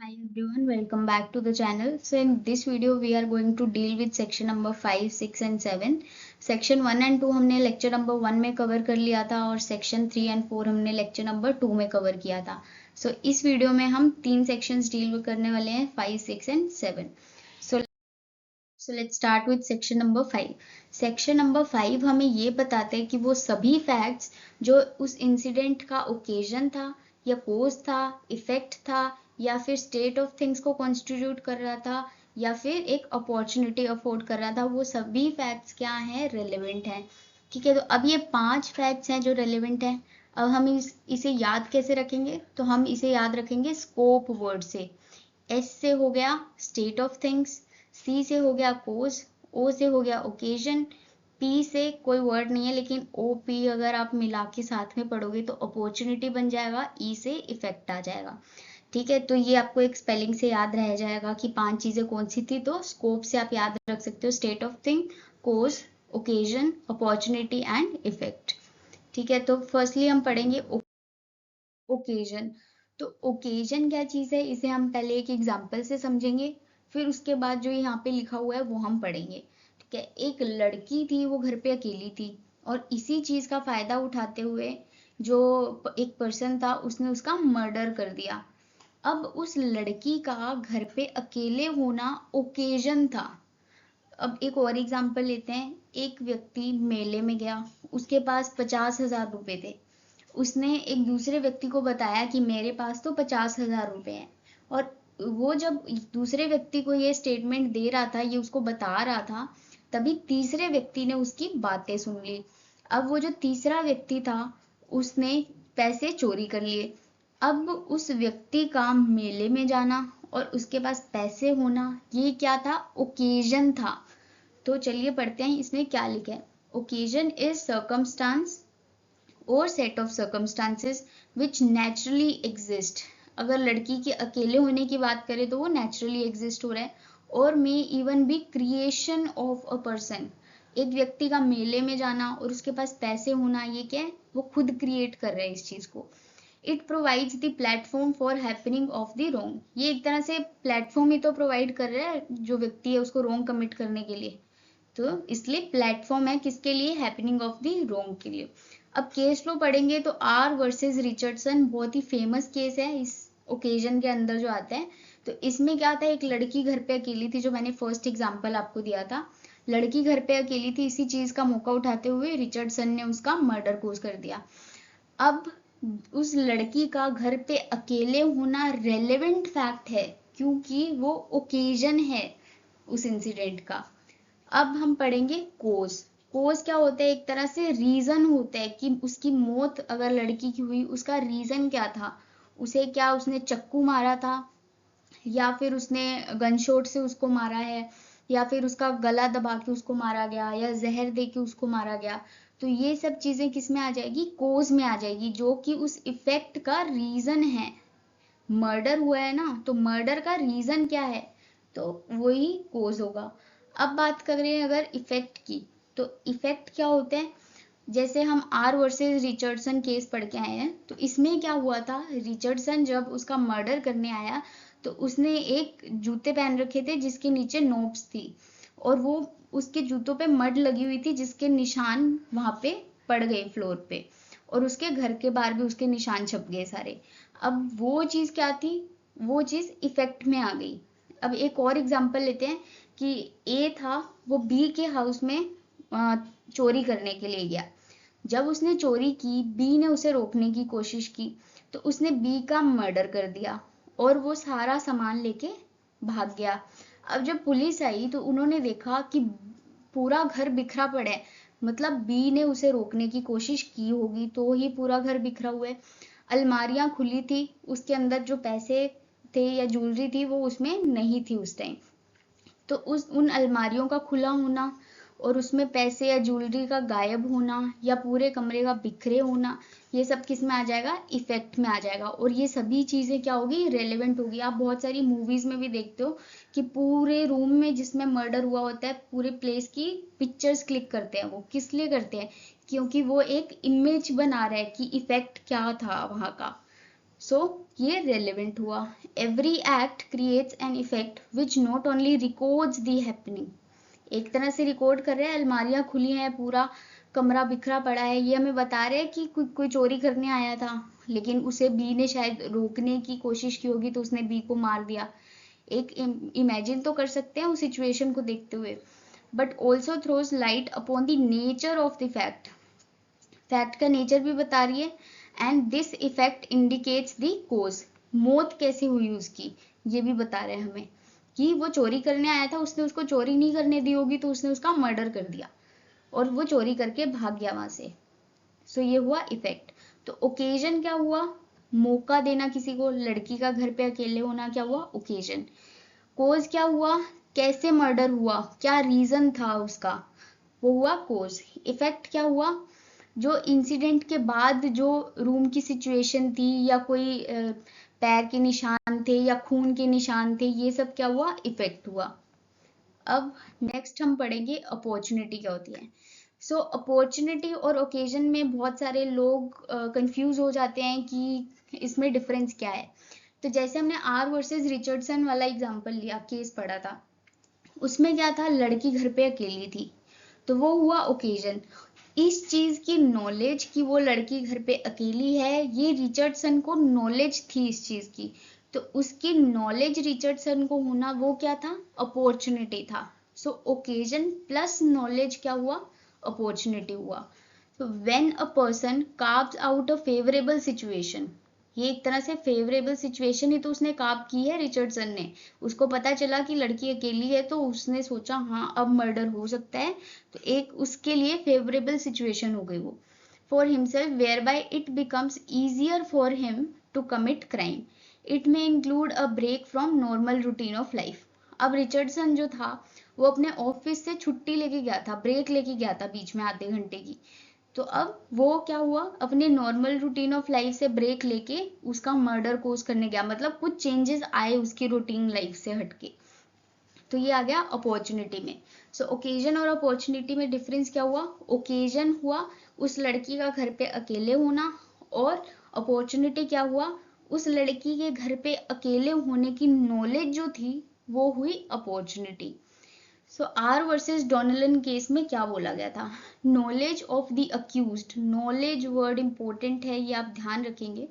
Hi everyone, welcome back to the channel. So in this video we are going to deal with section number 5, 6 and 7. Section 1 and 2 हमने lecture number 1 में cover कर लिया था और section 3 and 4 हमने lecture number 2 में cover किया था. So इस video में हम तीन sections deal करने वाले हैं 5, 6 and 7. So let's start with section number 5. Section number 5 हमें ये बताते हैं कि वो सभी facts जो उस incident का occasion था या cause था, effect था या फिर state of things को constitute कर रहा था या फिर एक opportunity afford कर रहा था, वो सभी facts क्या हैं, relevant हैं. ठीक है, तो अब ये 5 facts हैं जो relevant हैं. अब हम इसे याद कैसे रखेंगे? तो हम इसे याद रखेंगे scope word से. S से हो गया state of things, C से हो गया cause, O से हो गया occasion, P से कोई वर्ड नहीं है लेकिन OP अगर आप मिला के साथ में पढ़ोगे तो opportunity बन जाएगा, E से effect आ जाएगा. ठीक है, तो ये आपको एक स्पेलिंग से याद रह जाएगा कि 5 चीजें कौन सी थी. तो स्कोप से आप याद रख सकते हो state of thing, cause, occasion, opportunity and effect. ठीक है, तो फर्स्टली हम पढ़ेंगे ओकेजन. तो ओकेजन क्या चीज है, इसे हम पहले एक एग्जांपल से समझेंगे, फिर उसके बाद जो यहाँ पे लिखा हुआ है वो हम पढ़ेंगे. ठीक है, एक लड़की थी, वो घर पे अकेली थी और इसी चीज का फायदा उठाते हुए जो एक पर्सन था उसने उसका मर्डर कर दिया. अब उस लड़की का घर पे अकेले होना ओकेजन था. अब एक और एग्जांपल लेते हैं. एक व्यक्ति मेले में गया, उसके पास 50,000 रुपए थे. उसने एक दूसरे व्यक्ति को बताया कि मेरे पास तो 50,000 रुपए हैं. और वो जब दूसरे व्यक्ति को ये स्टेटमेंट दे रहा था, ये उसको बता रहा था, तभी तीसरे व्यक्ति ने उसकी बातें सुन ली. अब वो जो तीसरा व्यक्ति था उसने पैसे चोरी कर लिए. अब उस व्यक्ति का मेले में जाना और उसके पास पैसे होना, ये क्या था, ओकेजन था. तो चलिए पढ़ते हैं इसमें क्या लिखा है. ओकेजन इज सर्कमस्टांस और set of circumstances which naturally exist. अगर लड़की के अकेले होने की बात करें तो वो नेचुरली एग्जिस्ट हो रहा है. और may even be creation of a person. एक व्यक्ति का मेले में जाना और उसके पास पैसे होना, ये क्या है, वो खुद क्रिएट कर रहे हैं इस चीज को. It provides the platform for happening of the wrong. ये एक तरह से प्लेटफॉर्म ही तो प्रोवाइड कर रहा है जो व्यक्ति है उसको रॉन्ग कमिट करने के लिए. तो इसलिए प्लेटफॉर्म है किसके लिए, हैपनिंग ऑफ द रॉन्ग के लिए. अब केस लो पढ़ेंगे तो आर वर्सेस रिचर्डसन बहुत ही फेमस केस है इस ओकेजन के अंदर जो आता है. तो इसमें क्या था, एक लड़की घर पे अकेली थी, जो मैंने फर्स्ट एग्जांपल आपको दिया था. लड़की घर पे अकेली थी, इसी चीज का मौका उठाते हुए रिचर्डसन ने उसका मर्डर कोज कर दिया. अब उस लड़की का घर पे अकेले होना रेलेवेंट फैक्ट है क्योंकि वो ओकेजन है उस इंसिडेंट का. अब हम पढ़ेंगे कोज. कोज क्या होता है, एक तरह से रीजन होता है कि उसकी मौत अगर लड़की की हुई, उसका रीजन क्या था. उसे क्या, उसने चक्कू मारा था या फिर उसने गन शॉट से उसको मारा है या फिर उसका गला दबा के उसको मारा गया या जहर दे के उसको मारा गया. तो ये सब चीजें किस में आ जाएगी, कोज में आ जाएगी, जो कि उस इफेक्ट का रीजन है. मर्डर हुआ है ना, तो मर्डर का रीजन क्या है, तो वही कोज होगा. अब बात कर रहे हैं अगर इफेक्ट की, तो इफेक्ट क्या होते हैं. जैसे हम आर वर्सेस रिचर्डसन केस पढ़ के आए हैं, तो इसमें क्या हुआ था, रिचर्डसन जब उसका मर्डर करने आया तो उसने एक जूते पहन रखे थे जिसके नीचे नोब्स थी और वो उसके जूतों पे मड लगी हुई थी जिसके निशान वहां पे पड़ गए फ्लोर पे, और उसके घर के बाहर भी उसके निशान छप गए सारे. अब वो चीज क्या थी, वो चीज इफेक्ट में आ गई. अब एक और एग्जांपल लेते हैं कि ए था, वो बी के हाउस में चोरी करने के लिए गया. जब उसने चोरी की, बी ने उसे रोकने की कोशिश की, तो उसने बी का मर्डर कर दिया और वो सारा सामान लेके भाग गया. अब जब पुलिस आई तो उन्होंने देखा कि पूरा घर बिखरा पड़ा है, मतलब बी ने उसे रोकने की कोशिश की होगी तो ही पूरा घर बिखरा हुआ है. अलमारियां खुली थी, उसके अंदर जो पैसे थे या ज्वेलरी थी वो उसमें नहीं थी उस टाइम. तो उन अलमारियों का खुला होना और उसमें पैसे या ज्वेलरी का गायब होना या पूरे कमरे का बिखरे होना, ये सब किस में आ जाएगा, इफेक्ट में आ जाएगा. और ये सभी चीजें क्या होगी, रेलेवेंट होगी. आप बहुत सारी मूवीज में भी देखते हो कि पूरे रूम में जिसमें मर्डर हुआ होता है, पूरे प्लेस की पिक्चर्स क्लिक करते हैं. वो किस लिए करते हैं, क्योंकि वो एक इमेज बना रहा है कि इफेक्ट क्या था वहां का. सो ये रेलेवेंट हुआ। Every act creates an effect which not only records the happening, एक तरह से रिकॉर्ड कर रहे हैं, अलमारियां खुली हैं, पूरा कमरा बिखरा पड़ा है, ये हमें बता रहे हैं कि कोई चोरी करने आया था, लेकिन उसे बी ने शायद रोकने की कोशिश की होगी तो उसने बी को मार दिया। एक इमेजिन तो कर सकते हैं उस सिचुएशन को देखते हुए, but also throws light upon the nature of the fact, fact का नेचर भी बता रही है। And this effect indicates the cause, मौत कैसे हुई उसकी ये भी बता रहे हैं हमें, कि वो चोरी करने आया था, उसने उसको चोरी नहीं करने दी होगी तो उसने उसका मर्डर कर दिया और वो चोरी करके भाग गया वहां से। सो ये हुआ इफेक्ट। तो ओकेजन क्या हुआ, मौका देना किसी को, लड़की का घर पे अकेले होना क्या हुआ, ओकेजन। कोज क्या हुआ, कैसे मर्डर हुआ, क्या रीजन था उसका, वो हुआ कोज। इफेक्ट क्या हुआ, जो इंसिडेंट के बाद जो रूम की सिचुएशन थी, या कोई पैर के निशान थे या खून के निशान थे, ये सब क्या हुआ, इफेक्ट हुआ। अब नेक्स्ट हम पढ़ेंगे अपॉर्चुनिटी क्या होती है। सो अपॉर्चुनिटी और ओकेजन में बहुत सारे लोग कंफ्यूज हो जाते हैं कि इसमें डिफरेंस क्या है। तो जैसे हमने आर वर्सेस रिचर्डसन वाला एग्जांपल लिया, केस पढ़ा था, उसमें क्या था, लड़की घर पे अकेली थी तो वो हुआ ओकेजन। इस चीज की नॉलेज कि वो लड़की घर पे अकेली है, ये रिचर्डसन को नॉलेज थी इस चीज की, तो उसकी नॉलेज रिचर्डसन को होना वो क्या था, अपॉर्चुनिटी था। सो ओकेजन प्लस नॉलेज क्या हुआ, अपॉर्चुनिटी हुआ। So when a person carves out a favourable situation, ये एक तरह से फेवरेबल सिचुएशन ही तो उसने कार्व की है रिचर्डसन ने। उसको पता चला कि लड़की अकेली है तो उसने सोचा हाँ अब मर्डर हो सकता है, तो एक उसके लिए फेवरेबल सिचुएशन हो गई वो for himself, where by it becomes easier for him to commit crime. It may include a break from normal routine of life. अब रिचर्डसन जो था वो अपने ऑफिस से छुट्टी लेके गया था, ब्रेक लेके गया था बीच में आधे घंटे की, तो अब वो क्या हुआ, अपने नॉर्मल रूटीन ऑफ लाइफ से ब्रेक लेके उसका मर्डर कोस करने गया, मतलब कुछ चेंजेस आए उसकी रूटीन लाइफ से हटके, तो ये आ गया अपॉर्चुनिटी में। सो ओकेजन और अपॉर्चुनिटी में डिफरेंस क्या हुआ, ओकेजन हुआ उस लड़की का घर पे अकेले होना, और अपॉर्चुनिटी क्या हुआ, उस लड़की के घर पे अकेले होने की नॉलेज जो थी वो हुई opportunity. So R versus Donnellan case में क्या बोला गया था, knowledge of the accused, knowledge word important है ये आप ध्यान रखेंगे,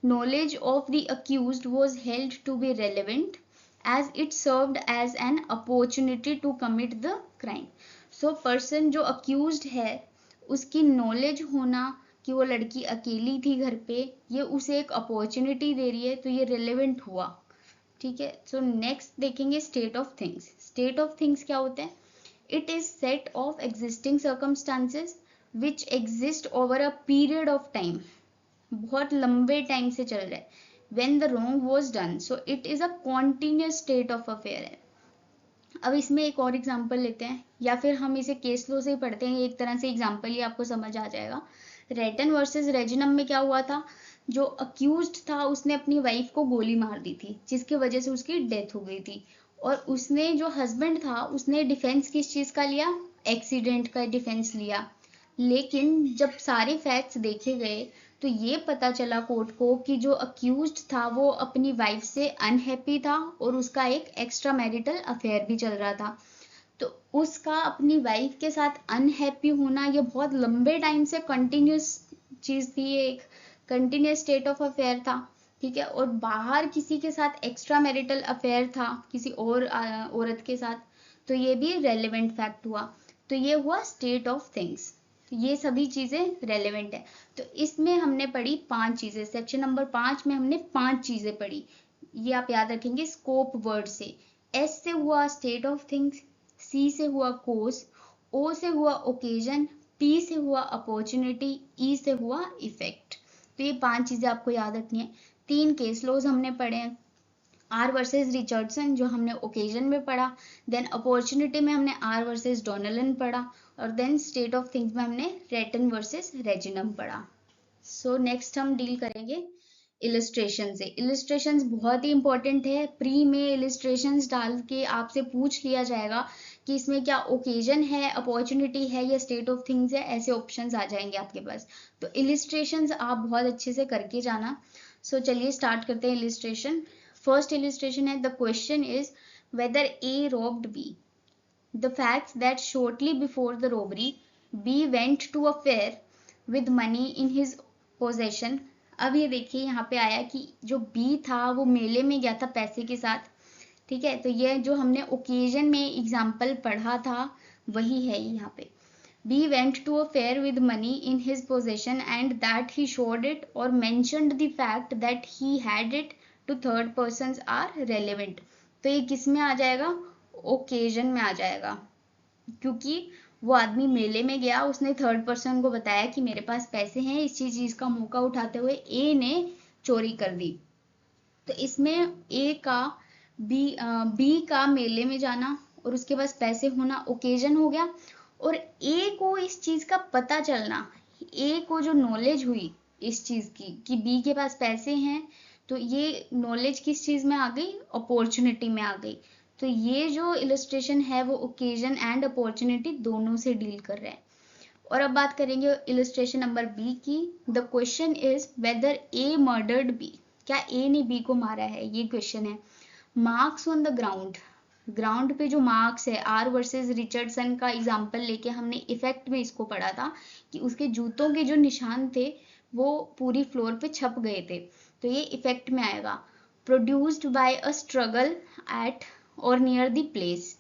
knowledge of the accused was held to be relevant as it served as an opportunity to commit the crime. So person जो accused है उसकी knowledge होना कि वो लड़की अकेली थी घर पे, ये उसे एक अपॉर्चुनिटी दे रही है, तो ये रिलेवेंट हुआ। ठीक है, सो नेक्स्ट देखेंगे state of things. State of things क्या होता है, it is set of existing circumstances which exist over a period of time, बहुत लंबे टाइम से चल रहा है, when the wrong was done, so it is a continuous state of affair है। अब इसमें एक और एग्जांपल लेते हैं, या फिर हम इसे केस लॉ से ही पढ़ते हैं, एक तरह से एग्जांपल ही आपको समझ आ जाएगा। रेटन वर्सेस रेजिनम में क्या हुआ था, जो अक्यूज्ड था उसने अपनी वाइफ को गोली मार दी थी जिसकी वजह से उसकी डेथ हो गई थी, और उसने जो हस्बैंड था उसने डिफेंस किस चीज का लिया, एक्सीडेंट का डिफेंस लिया। लेकिन जब सारे फैक्ट्स देखे गए तो ये पता चला कोर्ट को कि जो अक्यूज्ड था वो अपनी वाइफ से अनहैप्पी था और उसका एक एक्स्ट्रा मैरिटल अफेयर भी चल रहा था। तो उसका अपनी वाइफ के साथ अनहैप्पी होना ये बहुत लंबे टाइम से कंटिन्यूस चीज थी, ये एक कंटिन्यूस स्टेट ऑफ अफेयर था। ठीक है, और बाहर किसी के साथ एक्स्ट्रा मैरिटल अफेयर था किसी और औरत के साथ, तो ये भी रेलेवेंट फैक्ट हुआ। तो ये हुआ स्टेट ऑफ थिंग्स, ये सभी चीजें रेलेवेंट है। तो इसमें हमने पढ़ी 5 चीजें, सेक्शन नंबर 5 में हमने 5 चीजें पढ़ी, ये आप याद रखेंगे स्कोप वर्ड से। एस से हुआ स्टेट ऑफ थिंग्स, सी से हुआ कोज, ओ से हुआ ओकेजन, पी से हुआ अपॉर्चुनिटी, ई से हुआ इफेक्ट। तो ये 5 चीजें आपको याद रखनी है। 3 केस लॉज हमने पढ़े हैं, आर वर्सेस रिचर्डसन जो हमने ओकेजन में पढ़ा, देन अपॉर्चुनिटी में हमने आर वर्सेस डोनेलन पढ़ा, और देन स्टेट ऑफ थिंग्स में हमने रेटन वर्सेस रेजिनम पढ़ा। सो नेक्स्ट हम डील करेंगे इलिस्ट्रेशन से। इलिस्ट्रेशंस बहुत ही इंपॉर्टेंट है, प्री में इलिस्ट्रेशंस डाल के आपसे पूछ लिया जाएगा कि इसमें क्या ओकेजन है, अपॉर्चुनिटी है या स्टेट ऑफ थिंग्स है, ऐसे ऑप्शंस आ जाएंगे आपके पास। तो इलिस्ट्रेशंस आप बहुत अच्छे से करके जाना। सो चलिए स्टार्ट करते हैं इलिस्ट्रेशन। फर्स्ट इलिस्ट्रेशन है, the question is whether A robbed B. The facts that shortly before the robbery B went to a fair with money in his possession. अब ये देखिए यहाँ पे आया कि जो बी था वो मेले में गया था पैसे के साथ, ठीक है। तो ये जो हमने ओकेजन में एग्जाम्पल पढ़ा था वही है यहाँ पे। B went to a fair with money in his possession and that he showed it or mentioned the fact that he had it to third persons are relevant। तो ये किस में आ जाएगा? ओकेजन में आ जाएगा, क्योंकि वो आदमी मेले में गया, उसने थर्ड पर्सन को बताया कि मेरे पास पैसे हैं, इस चीज का मौका उठाते हुए ए ने चोरी कर दी। तो इसमें ए का बी का मेले में जाना और उसके पास पैसे होना ओकेजन हो गया, और ए को इस चीज का पता चलना, ए को जो नॉलेज हुई इस चीज की कि बी के पास पैसे हैं, तो ये नॉलेज किस चीज में आ गई? अपॉर्चुनिटी में आ गई। तो ये जो इलस्ट्रेशन है वो ओकेजन एंड अपॉर्चुनिटी दोनों से डील कर रहा है। और अब बात करेंगे इलस्ट्रेशन नंबर बी की। The question is whether A murdered B. क्या ए ने बी को मारा है, ये क्वेश्चन है। Marks on the ground, ground पे जो मार्क्स है, आर वर्सेस रिचर्डसन का एग्जाम्पल लेके हमने इफेक्ट में इसको पढ़ा था कि उसके जूतों के जो निशान थे वो पूरी फ्लोर पे छप गए थे, तो ये इफेक्ट में आएगा। Produced by a struggle at or near the place,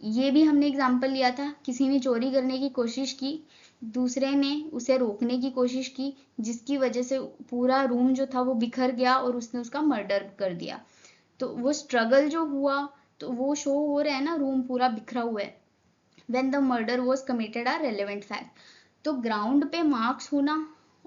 ये भी हमने एग्जाम्पल लिया था। किसी ने चोरी करने की कोशिश की, दूसरे ने उसे रोकने की कोशिश की, जिसकी वजह से पूरा रूम जो था वो बिखर गया और उसने उसका मर्डर कर दिया। तो वो स्ट्रगल जो हुआ तो वो शो हो रहा है ना, रूम पूरा बिखरा हुआ है। When the murder was committed are relevant fact. तो ग्राउंड पे मार्क्स होना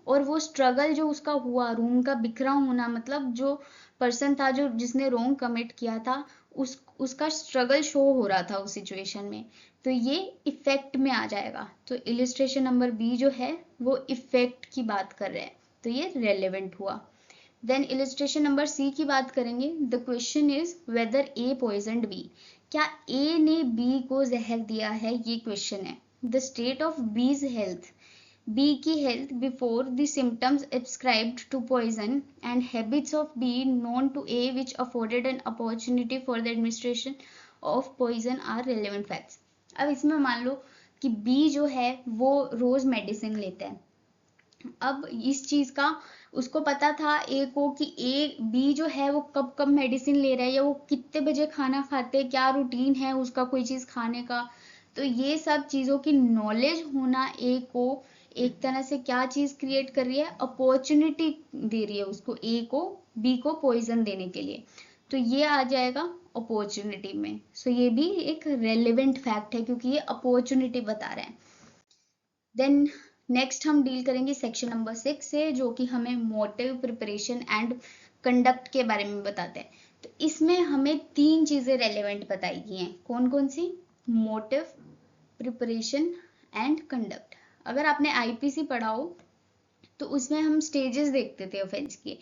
और वो स्ट्रगल जो उसका हुआ, रूम का बिखरा होना, मतलब जो पर्सन था जो जिसने रोंग कमिट किया था उसका स्ट्रगल शो हो रहा था उस सिचुएशन में, तो ये इफेक्ट में आ जाएगा। तो इलिस्ट्रेशन नंबर बी जो है वो इफेक्ट की बात कर रहे हैं, तो ये रेलेवेंट हुआ। देन इलिस्ट्रेशन नंबर सी की बात करेंगे। The question is whether A poisoned B. क्या ए ने बी को जहर दिया है, ये क्वेश्चन है। The state of B's health, B की health before the symptoms ascribed to poison and habits of B known to A which afforded an opportunity for the administration of poison are relevant facts. अब इसमें मान लो कि B जो है वो रोज medicine लेता है। अब इस चीज का उसको पता था ए को कि ए बी जो है वो कब कब मेडिसिन ले रहा है या वो कितने बजे खाना खाते हैं, क्या रूटीन है उसका कोई चीज खाने का। तो ये सब चीजों की नॉलेज होना ए को एक तरह से क्या चीज क्रिएट कर रही है? अपॉर्चुनिटी दे रही है उसको, ए को बी को पॉइजन देने के लिए। तो ये आ जाएगा अपॉर्चुनिटी में। सो ये भी एक रेलेवेंट फैक्ट है क्योंकि ये अपॉर्चुनिटी बता रहा है। देन नेक्स्ट हम डील करेंगे सेक्शन नंबर 6 से, जो कि हमें मोटिव, प्रिपरेशन एंड कंडक्ट के बारे में बताते हैं। तो इसमें हमें 3 चीजें रेलेवेंट बताई गई हैं। कौन कौन सी? Motive, preparation and conduct. अगर आपने आईपीसी पढ़ा हो तो उसमें हम स्टेजेस देखते थे ऑफेंस के,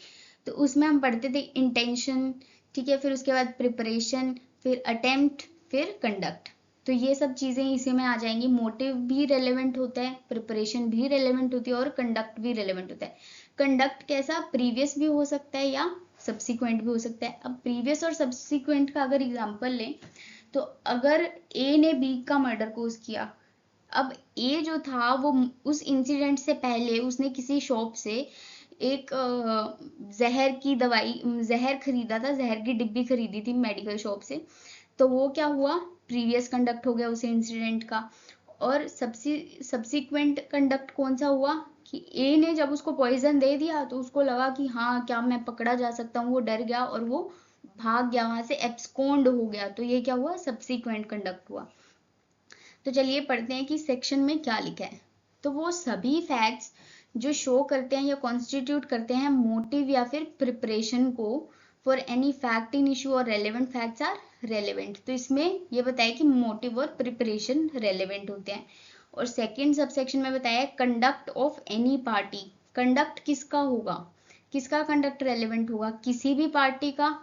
तो उसमें हम पढ़ते थे इंटेंशन, ठीक है, फिर उसके बाद प्रिपरेशन, फिर अटेम्प्ट, फिर कंडक्ट। तो ये सब चीजें इसी में आ जाएंगी। मोटिव भी रेलेवेंट होता है, प्रिपरेशन भी रेलेवेंट होती है और कंडक्ट भी रेलेवेंट होता है। कंडक्ट कैसा? प्रीवियस भी हो सकता है या सब्सिक्वेंट भी हो सकता है। अब प्रीवियस और सब्सिक्वेंट का अगर एग्जाम्पल लें तो अगर ए ने बी का मर्डर कोज किया, अब ए जो था वो उस इंसिडेंट से पहले उसने किसी शॉप से एक जहर की दवाई, जहर खरीदा था, जहर की डिब्बी खरीदी थी मेडिकल शॉप से। तो वो क्या हुआ? प्रीवियस कंडक्ट हो गया उस इंसिडेंट का। और सब्सिक्वेंट कंडक्ट कौन सा हुआ? कि ए ने जब उसको पॉइजन दे दिया तो उसको लगा कि हाँ क्या मैं पकड़ा जा सकता हूँ, वो डर गया और वो भाग गया, वहां से एब्सकॉन्ड हो गया। तो ये क्या हुआ? सब्सिक्वेंट कंडक्ट हुआ। तो चलिए पढ़ते हैं कि सेक्शन में क्या लिखा है। तो वो सभी फैक्ट्स जो शो करते हैं या कॉन्स्टिट्यूट करते हैं मोटिव या फिर प्रिपरेशन को for any fact in issue और रेलेवेंट फैक्ट्स आर रेलेवेंट। तो इसमें ये बताया कि मोटिव और प्रिपरेशन रेलेवेंट होते हैं। और सेकेंड सबसेक्शन में बताया conduct of any party. Conduct किसका होगा? किसका कंडक्ट रेलेवेंट होगा? किसी भी पार्टी का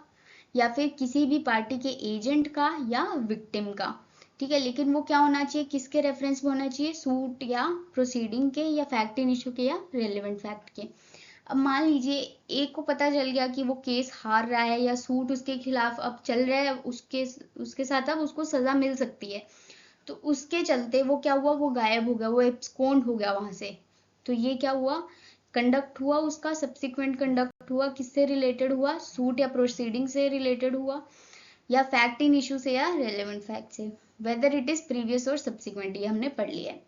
या फिर किसी भी पार्टी के एजेंट का या विक्टिम का, ठीक है। लेकिन वो क्या होना चाहिए? किसके रेफरेंस में होना चाहिए? सूट या प्रोसीडिंग के या फैक्ट इन इशू के या रेलेवेंट फैक्ट के। अब मान लीजिए एक को पता चल गया कि वो केस हार रहा है या सूट उसके खिलाफ अब चल रहा है, उसके साथ अब उसको सजा मिल सकती है, तो उसके चलते वो क्या हुआ, वो गायब हो गया, वो एब्सकॉन्ड हो गया वहां से। तो ये क्या हुआ, कंडक्ट हुआ उसका, सब्सिक्वेंट कंडक्ट हुआ, किससे रिलेटेड हुआ, सूट या प्रोसीडिंग से रिलेटेड हुआ, या फैक्ट इन इशू से, या रेलेवेंट फैक्ट से, वेदर इट इज प्रीवियस और सब्सिक्वेंट, ये हमने पढ़ लिया है।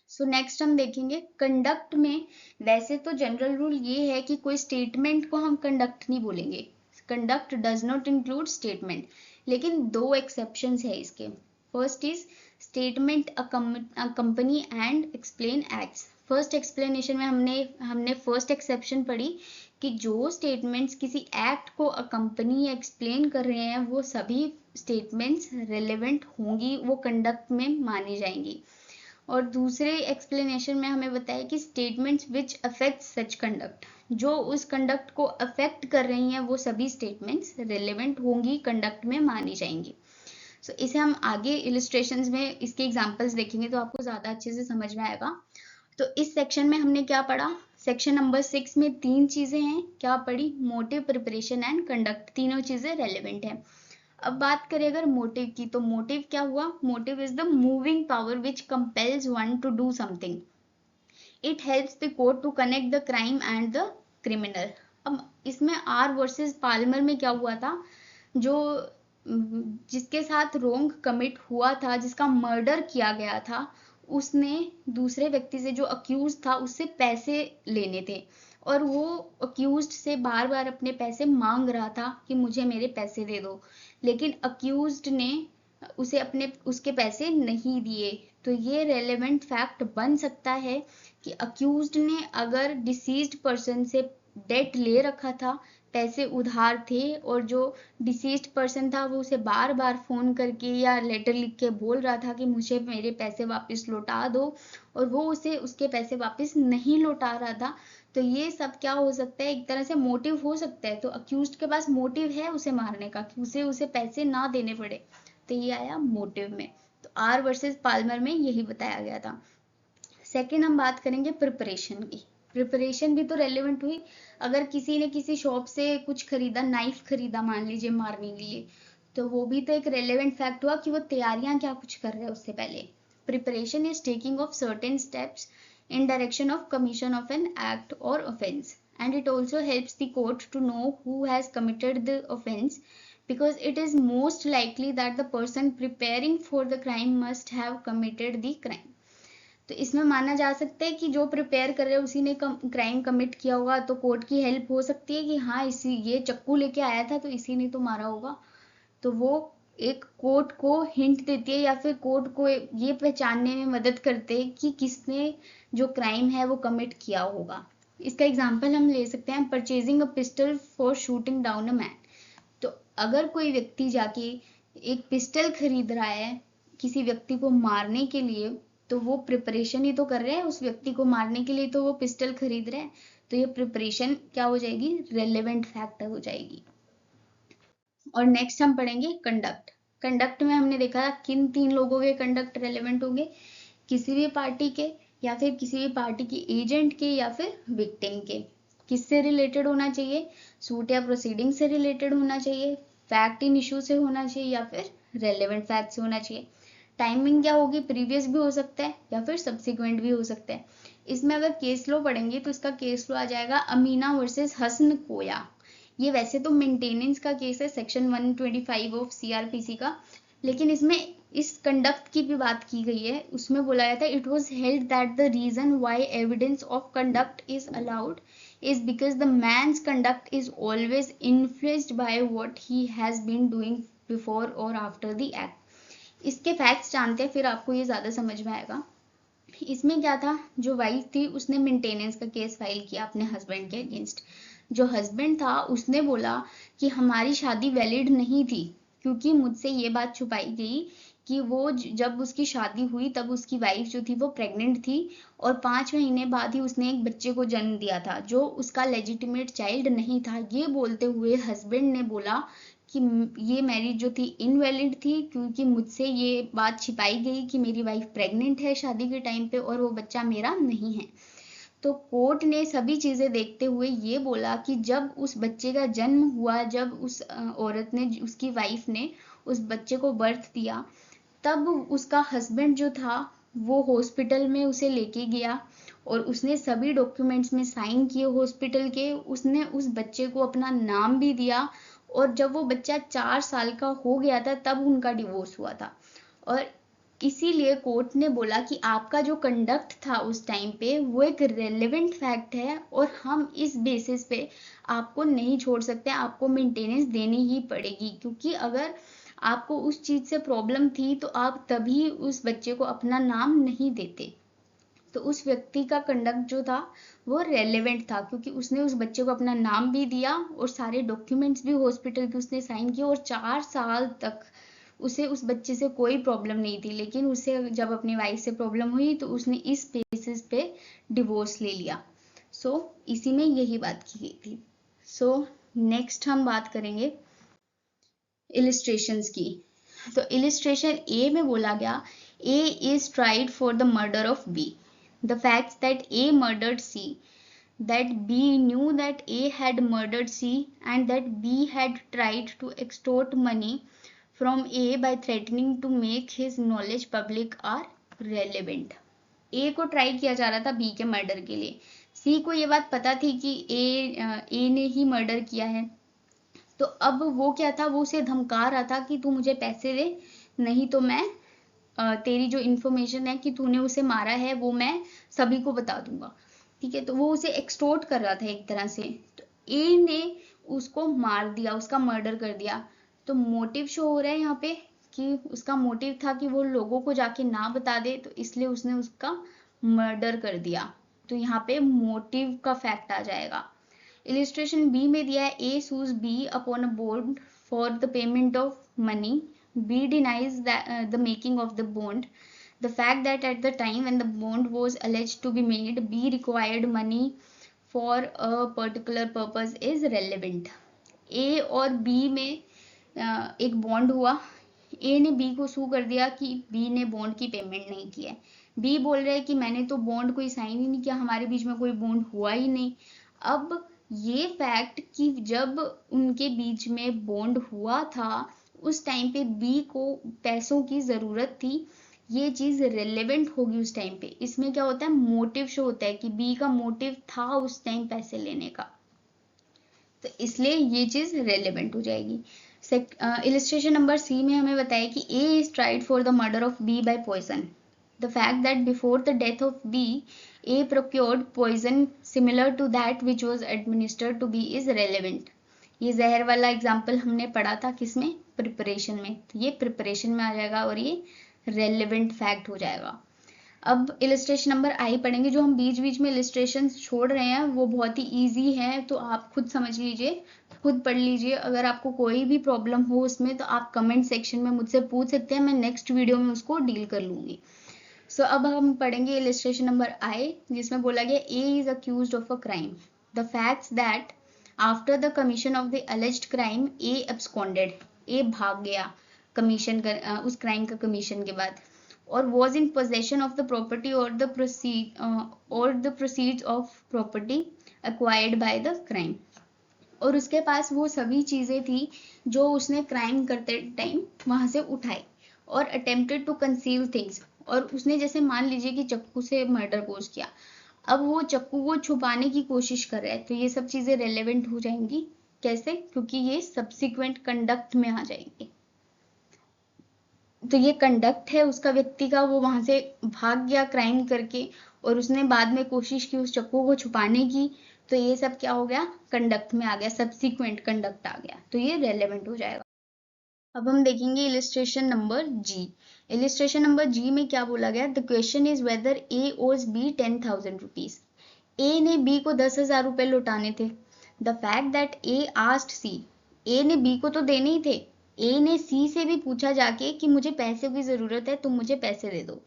सो नेक्स्ट हम देखेंगे कंडक्ट में। वैसे तो जनरल रूल ये है कि कोई स्टेटमेंट को हम कंडक्ट नहीं बोलेंगे, conduct does not include statement, लेकिन दो एक्सेप्शंस है इसके। First is statement company and explain acts. First explanation में हमने फर्स्ट एक्सेप्शन पढ़ी कि जो स्टेटमेंट्स किसी एक्ट को अकम्पनी या एक्सप्लेन कर रहे हैं वो सभी स्टेटमेंट्स रेलेवेंट होंगी, वो कंडक्ट में मानी जाएंगी। और दूसरे एक्सप्लेनेशन में हमें बताया कि statements which affect such conduct, जो उस कंडक्ट को अफेक्ट कर रही हैं वो सभी स्टेटमेंट्स रिलेवेंट होंगी, कंडक्ट में मानी जाएंगी। सो इसे हम आगे इलिस्ट्रेशंस में इसके एग्जांपल्स देखेंगे तो आपको ज़्यादा अच्छे से समझ में आएगा। तो इस सेक्शन में हमने क्या पढ़ा, सेक्शन नंबर 6 में 3 चीज़ें हैं, क्या पढ़ी, मोटिव, प्रिपरेशन एंड कंडक्ट, तीनों चीज़ें रेलेवेंट हैं। अब बात करें अगर मोटिव की, तो मोटिव क्या हुआ, motive is the moving power which compels one to do something, it helps the court to connect the crime and the criminal. अब इसमें आर वर्सेस पाल्मर में क्या हुआ था, जो जिसके साथ रोंग कमिट हुआ था, जिसका मर्डर किया गया था, उसने दूसरे व्यक्ति से, जो अक्यूज था, उससे पैसे लेने थे और वो अक्यूज्ड से बार बार अपने पैसे मांग रहा था कि मुझे मेरे पैसे दे दो, लेकिन अक्यूज्ड ने उसे उसके पैसे नहीं दिए। तो ये रेलेवेंट फैक्ट बन सकता है कि अक्यूज्ड ने अगर डिसीज्ड पर्सन से डेट ले रखा था, पैसे उधार थे, और जो डिसीज्ड पर्सन था वो उसे बार बार फोन करके या लेटर लिख के बोल रहा था कि मुझे मेरे पैसे वापस लौटा दो, और वो उसे उसके पैसे वापस नहीं लौटा रहा था। तो ये सब क्या हो सकता है, एक तरह से मोटिव हो सकता है। तो अक्यूज्ड के पास मोटिव है उसे मारने का कि उसे पैसे ना देने पड़े, तो ये आया मोटिव में। तो आर वर्सेस पाल्मर में यही बताया गया था। सेकंड हम बात करेंगे प्रिपरेशन की। प्रिपरेशन भी तो रेलेवेंट हुई, अगर किसी ने किसी शॉप से कुछ खरीदा, नाइफ खरीदा मान लीजिए मारने के लिए, तो वो भी तो एक रेलेवेंट फैक्ट हुआ कि वो तैयारियां क्या कुछ कर रहे हैं उससे पहले। Preparation is taking of certain steps in direction of commission of an act or offense, and it also helps the court to know who has committed the offense, because it is most likely that the person preparing for the crime must have committed the crime. तो इसमें माना जा सकता है कि जो prepare कर रहे हैं उसी ने क्राइम कमिट किया होगा, तो कोर्ट की हेल्प हो सकती है कि हाँ इसी ये चक्कू लेके आया था तो इसी ने तो मारा होगा। तो वो एक कोर्ट को हिंट देती है या फिर कोर्ट को ये पहचानने में मदद करते हैं कि किसने जो क्राइम है वो कमिट किया होगा। इसका एग्जांपल हम ले सकते हैं, purchasing a pistol for shooting down a man. तो अगर कोई व्यक्ति जाके एक पिस्टल खरीद रहा है किसी व्यक्ति को मारने के लिए, तो वो प्रिपरेशन ही तो कर रहे हैं उस व्यक्ति को मारने के लिए, तो वो पिस्टल खरीद रहे हैं, तो ये प्रिपरेशन क्या हो जाएगी, रेलेवेंट फैक्ट हो जाएगी। और नेक्स्ट हम पढ़ेंगे कंडक्ट। कंडक्ट में हमने देखा था किन 3 लोगों के कंडक्ट रेलेवेंट होंगे, किसी भी पार्टी के, या फिर किसी भी पार्टी के एजेंट के, या फिर विक्टिम के। किससे रिलेटेड होना चाहिए, सूट या प्रोसीडिंग से रिलेटेड होना चाहिए, फैक्ट इन इशू से होना चाहिए, या फिर रेलेवेंट फैक्ट से होना चाहिए। टाइमिंग क्या होगी, प्रीवियस भी हो सकता है या फिर सब्सिक्वेंट भी हो सकता है। इसमें अगर केस लो पढ़ेंगे तो इसका केस लो आ जाएगा अमीना वर्सेस हसन कोया। ये वैसे तो मेंटेनेंस का केस है, सेक्शन 125 ऑफ सीआरपीसी का, लेकिन इसमें इस कंडक्ट की भी बात की गई है। उसमें बोला गया था it was held that the reason why evidence of conduct is allowed is because the man's conduct is always influenced by what he has been doing before और आफ्टर द एक्ट। इसके फैक्ट्स जानते हैं फिर आपको ये ज्यादा समझ में आएगा। इसमें क्या था, जो वाइफ थी उसने मेंटेनेंस का केस फाइल किया अपने हस्बैंड के अगेंस्ट। जो हस्बैंड था उसने बोला कि हमारी शादी वैलिड नहीं थी, क्योंकि मुझसे ये बात छुपाई गई कि वो जब उसकी शादी हुई तब उसकी वाइफ जो थी वो प्रेग्नेंट थी, और 5 महीने बाद ही उसने एक बच्चे को जन्म दिया था जो उसका लेजिटिमेट चाइल्ड नहीं था। ये बोलते हुए हस्बैंड ने बोला कि ये मैरिज जो थी इनवैलिड थी, क्योंकि मुझसे ये बात छिपाई गई कि मेरी वाइफ प्रेग्नेंट है शादी के टाइम पे और वो बच्चा मेरा नहीं है। तो कोर्ट ने सभी चीजें देखते हुए ये बोला कि जब उस बच्चे का जन्म हुआ, जब उस औरत ने, उसकी वाइफ ने उस बच्चे को बर्थ दिया, तब उसका हस्बैंड जो था वो हॉस्पिटल में उसे लेके गया और उसने सभी डॉक्यूमेंट्स में साइन किए हॉस्पिटल के, उसने उस बच्चे को अपना नाम भी दिया, और जब वो बच्चा 4 साल का हो गया था तब उनका डिवोर्स हुआ था। और इसीलिए कोर्ट ने बोला कि आपका जो कंडक्ट था उस टाइम पे वो एक रेलेवेंट फैक्ट है और हम इस बेसिस पे आपको नहीं छोड़ सकते, आपको मेंटेनेंस देनी ही पड़ेगी, क्योंकि अगर आपको उस चीज से प्रॉब्लम थी तो आप तभी उस बच्चे को अपना नाम नहीं देते। तो उस व्यक्ति का कंडक्ट जो था वो रेलेवेंट था, क्योंकि उसने उस बच्चे को अपना नाम भी दिया और सारे डॉक्यूमेंट्स भी हॉस्पिटल के उसने साइन किए, और 4 साल तक उसे उस बच्चे से कोई प्रॉब्लम नहीं थी। लेकिन उसे जब अपनी वाइफ से प्रॉब्लम हुई तो उसने इस बेसिस पे डिवोर्स ले लिया। सो इसी में यही बात की गई थी। सो नेक्स्ट हम बात करेंगे इलिस्ट्रेशंस की। तो इलिस्ट्रेशन ए में बोला गया, A is tried for the murder of B. The facts that A murdered C, that B knew that A had murdered C, and that B had tried to extort money from A by threatening to make his knowledge public are relevant. A को try किया जा रहा था B के murder के लिए, C को ये बात पता थी कि A ने ही मर्डर किया है, तो अब वो क्या था, वो उसे धमका रहा था कि तू मुझे पैसे दे, नहीं तो मैं तेरी जो इन्फॉर्मेशन है कि तूने उसे मारा है वो मैं सभी को बता दूंगा। ठीक है, तो वो उसे एक्सटोर्ट कर रहा था एक तरह से। तो ए ने उसको मार दिया, उसका मर्डर कर दिया। तो मोटिव शो हो रहा है यहाँ पे कि उसका मोटिव था कि वो लोगों को जाके ना बता दे, तो इसलिए उसने उसका मर्डर कर दिया। तो यहाँ पे मोटिव का फैक्ट आ जाएगा। इलिस्ट्रेशन बी में दिया है, A sues B upon a bond for the payment of money, B denies the making of the bond. The fact that at the time when the bond was alleged to be made, B required money for a particular purpose is relevant. A और B में एक bond हुआ, A ने B को सू कर दिया कि B ने बॉन्ड की पेमेंट नहीं की है। B बोल रहा है कि मैंने तो बॉन्ड कोई साइन ही नहीं किया, हमारे बीच में कोई बॉन्ड हुआ ही नहीं। अब ये फैक्ट कि जब उनके बीच में बॉन्ड हुआ था उस टाइम पे बी को पैसों की जरूरत थी, ये चीज रेलेवेंट होगी उस टाइम पे। इसमें क्या होता है, मोटिव शो होता है कि बी का मोटिव था उस टाइम पैसे लेने का, तो इसलिए ये चीज रेलेवेंट हो जाएगी। इलिस्ट्रेशन नंबर सी में हमें बताया कि A is tried for the murder of B by poison. The fact that before the death of B A procured poison similar to that which was administered to B is relevant. ये जहर वाला example हमने पढ़ा था किसमें, preparation में, तो ये प्रिपरेशन में आ जाएगा और ये रेलेवेंट फैक्ट हो जाएगा। अब इलिस्ट्रेशन नंबर आई पढ़ेंगे। जो हम बीच बीच में इलिस्ट्रेशन छोड़ रहे हैं वो बहुत ही इजी है, तो आप खुद समझ लीजिए, खुद पढ़ लीजिए। अगर आपको कोई भी प्रॉब्लम हो उसमें तो आप कमेंट सेक्शन में मुझसे पूछ सकते हैं, मैं नेक्स्ट वीडियो में उसको डील कर लूंगी। सो अब हम पढ़ेंगे इलिस्ट्रेशन नंबर आई, जिसमें बोला गया A is accused of a crime. The facts that after the commission of the alleged crime A absconded, A भाग गया कमीशन कर उस क्राइम का कमीशन के बाद, और was in possession of the property or the proceeds of property acquired by the crime, और उसके पास वो सभी चीजें थी जो उसने क्राइम करते टाइम वहां से उठाई, और अटेम्प्टेड टू कंसील थिंग्स, और उसने जैसे मान लीजिए कि चाकू से मर्डर कोज किया, अब वो चाकू को छुपाने की कोशिश कर रहा है, तो ये सब चीजें रेलेवेंट हो जाएंगी। कैसे, क्योंकि ये सब्सिक्वेंट कंडक्ट में आ जाएंगे। तो ये कंडक्ट है उसका व्यक्ति का, वो वहां से भाग गया क्राइम करके और उसने बाद में कोशिश की उस चाकू को छुपाने की, तो ये सब क्या हो गया, कंडक्ट में आ गया, सब्सिक्वेंट कंडक्ट आ गया, तो ये रेलेवेंट हो जाएगा। अब हम देखेंगे इलिस्ट्रेशन नंबर जी। इलिस्ट्रेशन नंबर जी में क्या बोला गया, द क्वेश्चन इज वेदर ए ओज बी 10,000 रुपीज। ए ने बी को 10,000 रुपए लौटाने थे। The fact that A asked C, A ने बी को तो देने ही थे, ए ने सी से भी पूछा जाके कि मुझे पैसे की जरूरत है, तुम मुझे पैसे दे दो,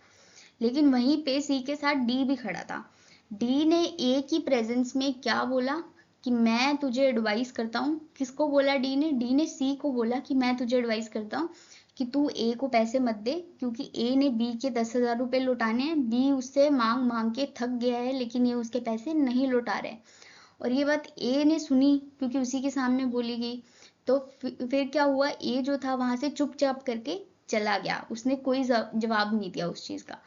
लेकिन वहीं पे सी के साथ डी भी खड़ा था। डी ने ए की प्रेजेंस में क्या बोला कि मैं तुझे एडवाइस करता हूँ, किसको बोला डी ने सी को बोला कि मैं तुझे एडवाइस करता हूँ कि तू ए को पैसे मत दे, क्योंकि ए ने बी के 10,000 रुपये लौटाने हैं, बी उससे मांग मांग के थक गया है, लेकिन ये उसके पैसे नहीं लौटा रहे। और ये बात ए ने सुनी क्योंकि उसी के सामने बोली गई। तो फिर क्या हुआ, ए जो था वहां से चुपचाप करके चला गया, उसने कोई जवाब नहीं दिया उस चीज का।